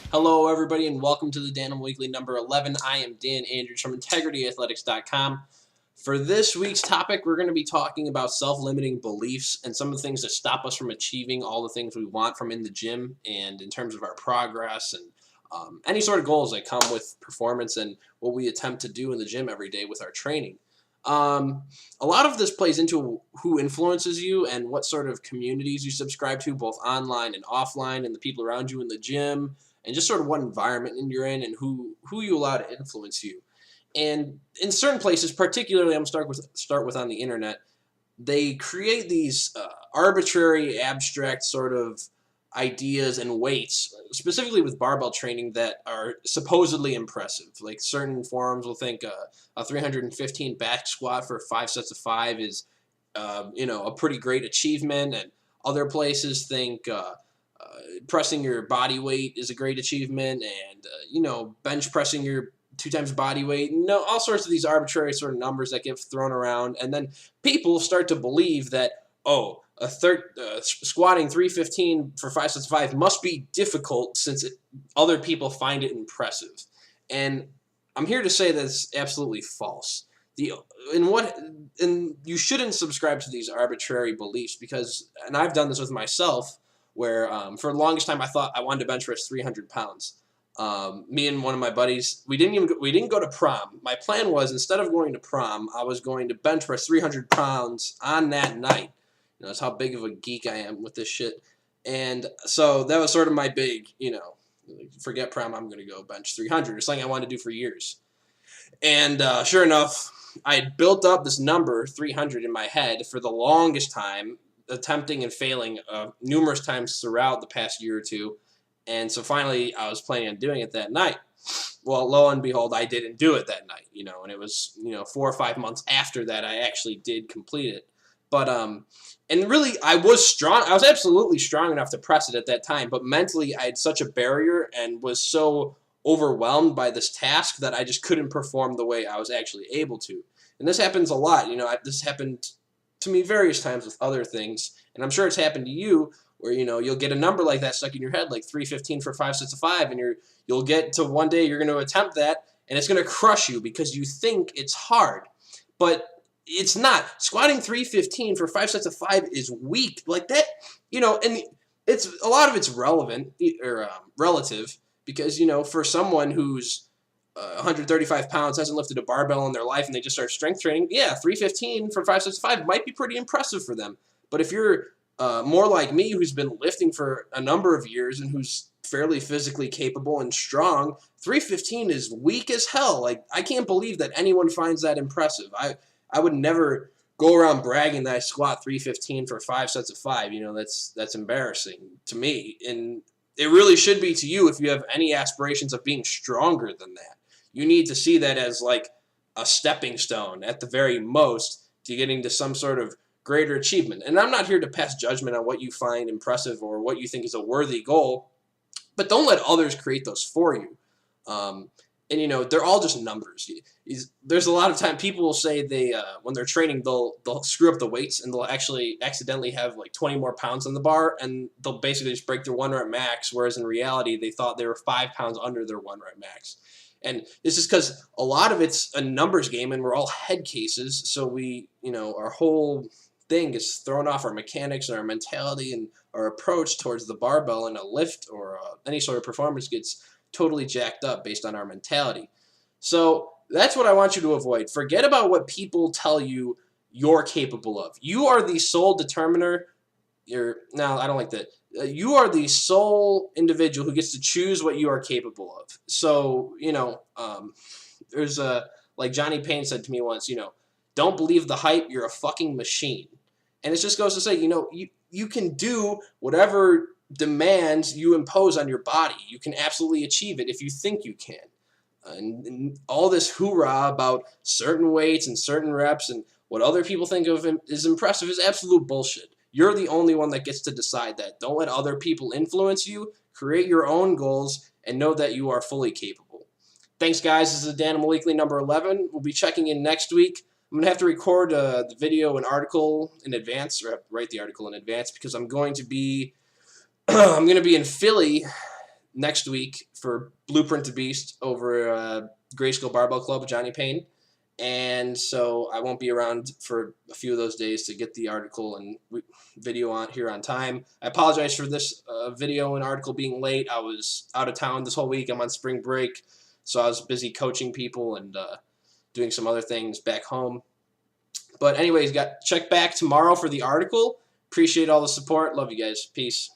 Hello, everybody, and welcome to the Danimal Weekly number 11. I am Dan Andrews from IntegrityAthletics.com. For this week's topic, we're going to be talking about self-limiting beliefs and some of the things that stop us from achieving all the things we want from in the gym and in terms of our progress and any sort of goals that come with performance and what we attempt to do in the gym every day with our training. A lot of this plays into who influences you and what sort of communities you subscribe to, both online and offline, and the people around you in the gym, and just sort of what environment you're in and who you allow to influence you. And in certain places, particularly I'm start with on the internet, they create these arbitrary, abstract sort of ideas and weights, specifically with barbell training, that are supposedly impressive. Like certain forums will think a 315 back squat for 5 sets of 5 is, a pretty great achievement, and other places think pressing your body weight is a great achievement, and bench pressing your 2 times body weight, all sorts of these arbitrary sort of numbers that get thrown around, and then people start to believe that, squatting 315 for 5 sets of 5 must be difficult since other people find it impressive. And I'm here to say that it's absolutely false. And you shouldn't subscribe to these arbitrary beliefs because, and I've done this with myself, where for the longest time I thought I wanted to bench press 300 pounds. Me and one of my buddies, we didn't go to prom. My plan was, instead of going to prom, I was going to bench press 300 pounds on that night. That's how big of a geek I am with this shit. And so that was sort of my big, forget prom, I'm going to go bench 300. It's something I wanted to do for years. And sure enough, I had built up this number, 300, in my head for the longest time, attempting and failing numerous times throughout the past year or two. And so finally, I was planning on doing it that night. Well, lo and behold, I didn't do it that night, and it was, 4 or 5 months after that I actually did complete it. But, and really, I was strong. I was absolutely strong enough to press it at that time, but mentally I had such a barrier and was so overwhelmed by this task that I just couldn't perform the way I was actually able to. And this happens a lot. This happened to me various times with other things, and I'm sure it's happened to you, where you'll get a number like that stuck in your head, like 315 for 5 sets of 5, and you'll get to one day you're going to attempt that, and it's going to crush you because you think it's hard, but it's not. Squatting 315 for 5 sets of 5 is weak, like that, and it's a lot of it's relevant or relative because for someone who's 135 pounds, hasn't lifted a barbell in their life, and they just start strength training, yeah, 315 for 5 sets of 5 might be pretty impressive for them. But if you're more like me, who's been lifting for a number of years and who's fairly physically capable and strong, 315 is weak as hell. Like, I can't believe that anyone finds that impressive. I would never go around bragging that I squat 315 for 5 sets of 5. That's embarrassing to me. And it really should be to you if you have any aspirations of being stronger than that. You need to see that as like a stepping stone at the very most to getting to some sort of greater achievement. And I'm not here to pass judgment on what you find impressive or what you think is a worthy goal, but don't let others create those for you. And they're all just numbers. There's a lot of time people will say they when they're training they'll screw up the weights and they'll actually accidentally have like 20 more pounds on the bar, and they'll basically just break their 1 rep max, whereas in reality they thought they were 5 pounds under their 1 rep max. And this is because a lot of it's a numbers game, and we're all head cases, so our whole thing is thrown off. Our mechanics and our mentality and our approach towards the barbell and a lift or any sort of performance gets totally jacked up based on our mentality. So that's what I want you to avoid. Forget about what people tell you you're capable of. You are the sole determiner. I don't like that. You are the sole individual who gets to choose what you are capable of. So, there's like Johnny Payne said to me once, don't believe the hype, you're a fucking machine. And it just goes to say, you can do whatever demands you impose on your body. You can absolutely achieve it if you think you can. And all this hoorah about certain weights and certain reps and what other people think of is impressive is absolute bullshit. You're the only one that gets to decide that. Don't let other people influence you. Create your own goals and know that you are fully capable. Thanks, guys. This is the Danimal Weekly number 11. We'll be checking in next week. I'm going to have to record the video and article in advance, or write the article in advance, because I'm going to be I'm going to be in Philly next week for Blueprint to Beast over Grayskull Barbell Club, Johnny Payne. And so I won't be around for a few of those days to get the article and video on here on time. I apologize for this video and article being late. I was out of town this whole week. I'm on spring break, so I was busy coaching people and doing some other things back home. But anyways, check back tomorrow for the article. Appreciate all the support. Love you guys. Peace.